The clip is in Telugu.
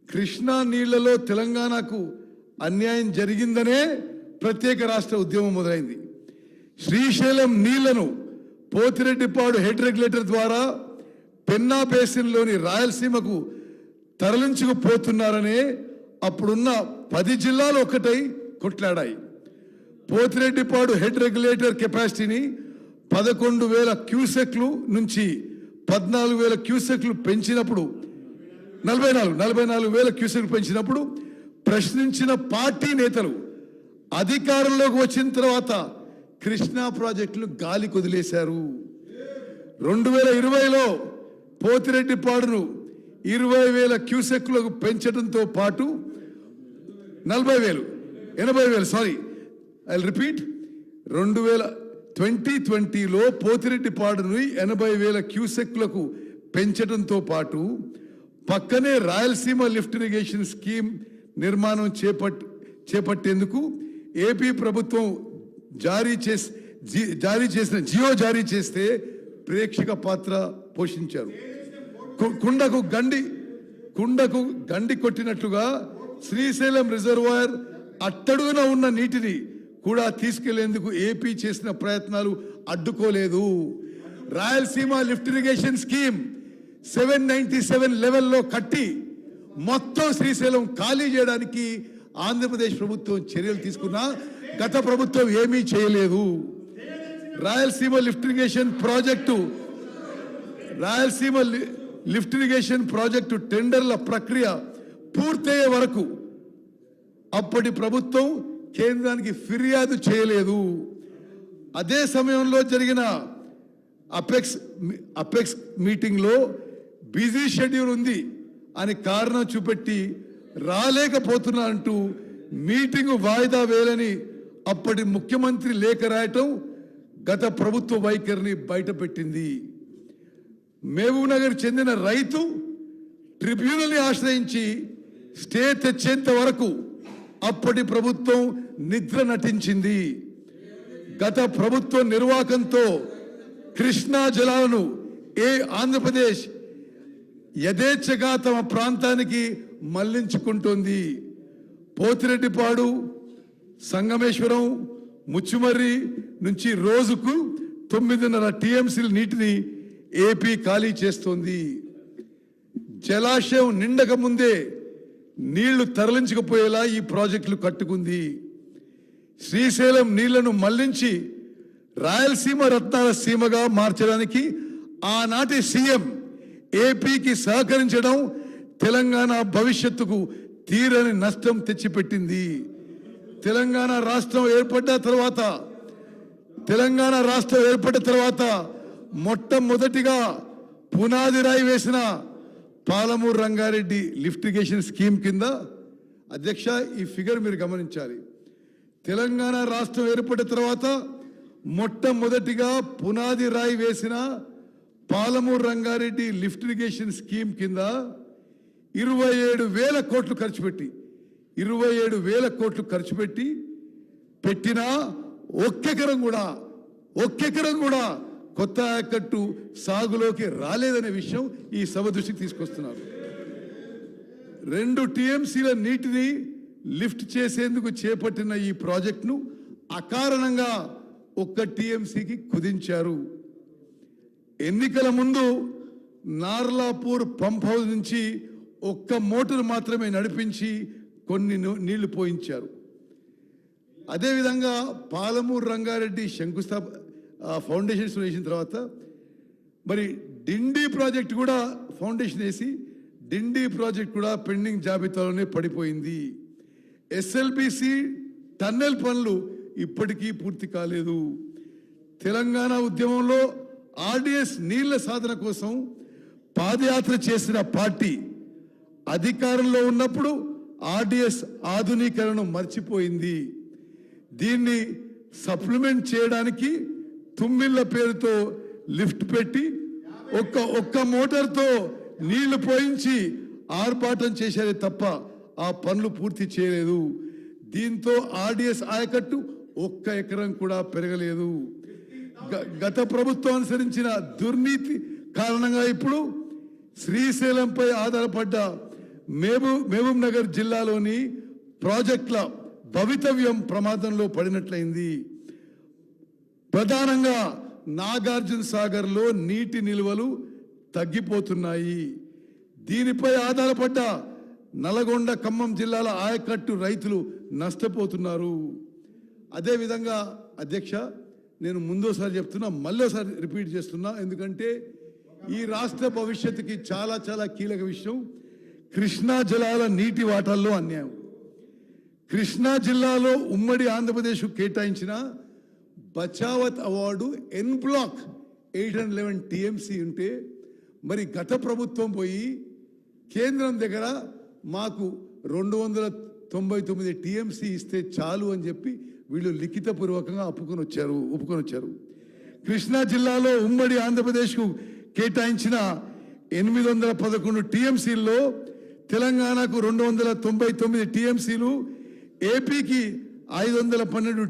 కృష్ణా నీళ్లలో తెలంగాణకు అన్యాయం జరిగిందనే ప్రత్యేక రాష్ట్ర ఉద్యమం మొదలైంది. శ్రీశైలం నీళ్లను పోతిరెడ్డిపాడు హెడ్ రెగ్యులేటర్ ద్వారా పెన్నా బేసిన్లోని రాయలసీమకు తరలించుకుపోతున్నారనే అప్పుడున్న 10 జిల్లాలు ఒక్కటై కొట్లాడాయి. పోతిరెడ్డిపాడు హెడ్ రెగ్యులేటర్ కెపాసిటీని 11,000 క్యూసెక్లు నుంచి 14,000 క్యూసెక్లు పెంచినప్పుడు 44,000 క్యూసెక్లు పెంచినప్పుడు ప్రశ్నించిన పార్టీ నేతలు అధికారంలోకి వచ్చిన తర్వాత కృష్ణా ప్రాజెక్టులు గాలి కొదిలేశారు. 2020లో పోతిరెడ్డిపాడును 20,000 క్యూసెక్లకు పెంచడంతో పాటు 2020లో పోతిరెడ్డిపాడును 80,000 క్యూసెక్లకు పెంచడంతో పాటు పక్కనే రాయలసీమ లిఫ్ట్ ఇరిగేషన్ స్కీమ్ నిర్మాణం చేపట్టేందుకు ఏపీ ప్రభుత్వం జారీ చేసిన జియో జారీ చేస్తే ప్రేక్షక పాత్ర పోషించారు. కుండకు గండి కొట్టినట్లుగా శ్రీశైలం రిజర్వాయర్ అట్టడుగున ఉన్న నీటిని కూడా తీసుకెళ్లేందుకు ఏపీ చేసిన ప్రయత్నాలు అడ్డుకోలేదు. రాయలసీమ లిఫ్ట్ ఇరిగేషన్ స్కీమ్ 797 లెవెల్లో కట్టి మొత్తం శ్రీశైలం ఖాళీ చేయడానికి ఆంధ్రప్రదేశ్ ప్రభుత్వం చర్యలు తీసుకున్నా గత ప్రభుత్వం ఏమీ చేయలేదు. రాయలసీమ లిఫ్ట్ ఇరిగేషన్ ప్రాజెక్టు టెండర్ల ప్రక్రియ పూర్తయ్యే వరకు అప్పటి ప్రభుత్వం కేంద్రానికి ఫిర్యాదు చేయలేదు. అదే సమయంలో జరిగిన అపెక్స్ మీటింగ్లో బిజీ షెడ్యూల్ ఉంది అని కారణం చూపెట్టి రాలేకపోతున్నా అంటూ మీటింగ్ వాయిదా వేయాలని అప్పటి ముఖ్యమంత్రి లేఖ రాయటం గత ప్రభుత్వ వైఖరిని బయటపెట్టింది. మహబూబ్ నగర్ చెందిన రైతు ట్రిబ్యునల్ని ఆశ్రయించి స్టే తెచ్చేంత వరకు అప్పటి ప్రభుత్వం నిద్ర నటించింది. గత ప్రభుత్వ నిర్వాహకంతో కృష్ణా జలాలను ఆంధ్రప్రదేశ్ యథేచ్ఛగా తమ ప్రాంతానికి మళ్లించుకుంటోంది. పోతిరెడ్డిపాడు, సంగమేశ్వరం, ముచ్చుమర్రి నుంచి రోజుకు 9.5 టీఎంసీల నీటిని ఏపీ ఖాళీ చేస్తోంది. జలాశయం నిండక ముందే నీళ్లు తరలించకపోయేలా ఈ ప్రాజెక్టులు కట్టుకుంది. శ్రీశైలం నీళ్లను మళ్లించి రాయలసీమ రత్నాల సీమగా మార్చడానికి ఆనాటి సీఎం ఏపీకి సహకరించడం తెలంగాణ భవిష్యత్తుకు తీరని నష్టం తెచ్చిపెట్టింది. తెలంగాణ రాష్ట్రం ఏర్పడ్డ తర్వాత మొట్టమొదటిగా పునాది రాయి వేసిన Palamuru Rangareddy lift irrigation scheme కింద, అధ్యక్ష ఈ ఫిగర్ మీరు గమనించాలి, తెలంగాణ రాష్ట్రం ఏర్పడిన తర్వాత మొట్టమొదటిగా పునాది రాయి వేసిన Palamuru Rangareddy lift irrigation scheme కింద 27,000 కోట్లు ఖర్చు పెట్టి పెట్టినా ఒక్కెకరం కూడా కొత్త ఆయకట్టు సాగులోకి రాలేదనే విషయం ఈ సభ దృష్టికి తీసుకొస్తున్నారు. 2 టీఎంసీల నీటిని లిఫ్ట్ చేసేందుకు చేపట్టిన ఈ ప్రాజెక్టును అకారణంగా 1 టీఎంసీకి కుదించారు. ఎన్నికల ముందు నార్లాపూర్ పంప్ హౌస్ నుంచి 1 మోటార్ మాత్రమే నడిపించి కొన్ని నీళ్లు పోయించారు. అదేవిధంగా పాలమూరు రంగారెడ్డి ఫౌండేషన్స్ వేసిన తర్వాత మరి డిండి ప్రాజెక్ట్ కూడా ఫౌండేషన్ వేసి డిండి ప్రాజెక్ట్ కూడా పెండింగ్ జాబితాలోనే పడిపోయింది. ఎస్ఎల్బిసి టన్నెల్ పనులు ఇప్పటికీ పూర్తి కాలేదు. తెలంగాణ ఉద్యమంలో ఆర్డిఎస్ నీళ్ల సాధన కోసం పాదయాత్ర చేసిన పార్టీ అధికారంలో ఉన్నప్పుడు ఆర్డిఎస్ ఆధునీకరణను మర్చిపోయింది. దీన్ని సప్లిమెంట్ చేయడానికి తుమ్మిళ్ళ పేరుతో లిఫ్ట్ పెట్టి ఒక్క మోటార్తో నీళ్లు పోయించి ఆర్భాటం చేశారే తప్ప ఆ పనులు పూర్తి చేయలేదు. దీంతో ఆర్డిఎస్ ఆయకట్టు 1 ఎకరం కూడా పెరగలేదు. గత ప్రభుత్వం అనుసరించిన దుర్నీతి కారణంగా ఇప్పుడు శ్రీశైలంపై ఆధారపడ్డ మహబూబ్ నగర్ జిల్లాలోని ప్రాజెక్టుల భవితవ్యం ప్రమాదంలో పడినట్లయింది. ప్రధానంగా నాగార్జున సాగర్లో నీటి నిల్వలు తగ్గిపోతున్నాయి. దీనిపై ఆధారపడ్డ నల్గొండ, ఖమ్మం జిల్లాల ఆయకట్టు రైతులు నష్టపోతున్నారు. అదేవిధంగా అధ్యక్ష, నేను ముందోసారి చెప్తున్నా, మళ్ళోసారి రిపీట్ చేస్తున్నా, ఎందుకంటే ఈ రాష్ట్ర భవిష్యత్తుకి చాలా చాలా కీలక విషయం కృష్ణా జలాల నీటి వాటాల్లో అన్యాయం. కృష్ణా జిల్లాలో ఉమ్మడి ఆంధ్రప్రదేశ్ కేటాయించిన బచావత్ అవార్డు ఎన్ బ్లాక్ 811 టీఎంసీ ఉంటే, మరి గత ప్రభుత్వం పోయి కేంద్రం దగ్గర మాకు 299 టీఎంసీ ఇస్తే చాలు అని చెప్పి వీళ్ళు లిఖితపూర్వకంగా ఒప్పుకొని వచ్చారు. కృష్ణా జిల్లాలో ఉమ్మడి ఆంధ్రప్రదేశ్కు కేటాయించిన 811 టీఎంసీల్లో తెలంగాణకు 299 టీఎంసీలు, ఏపీకి 512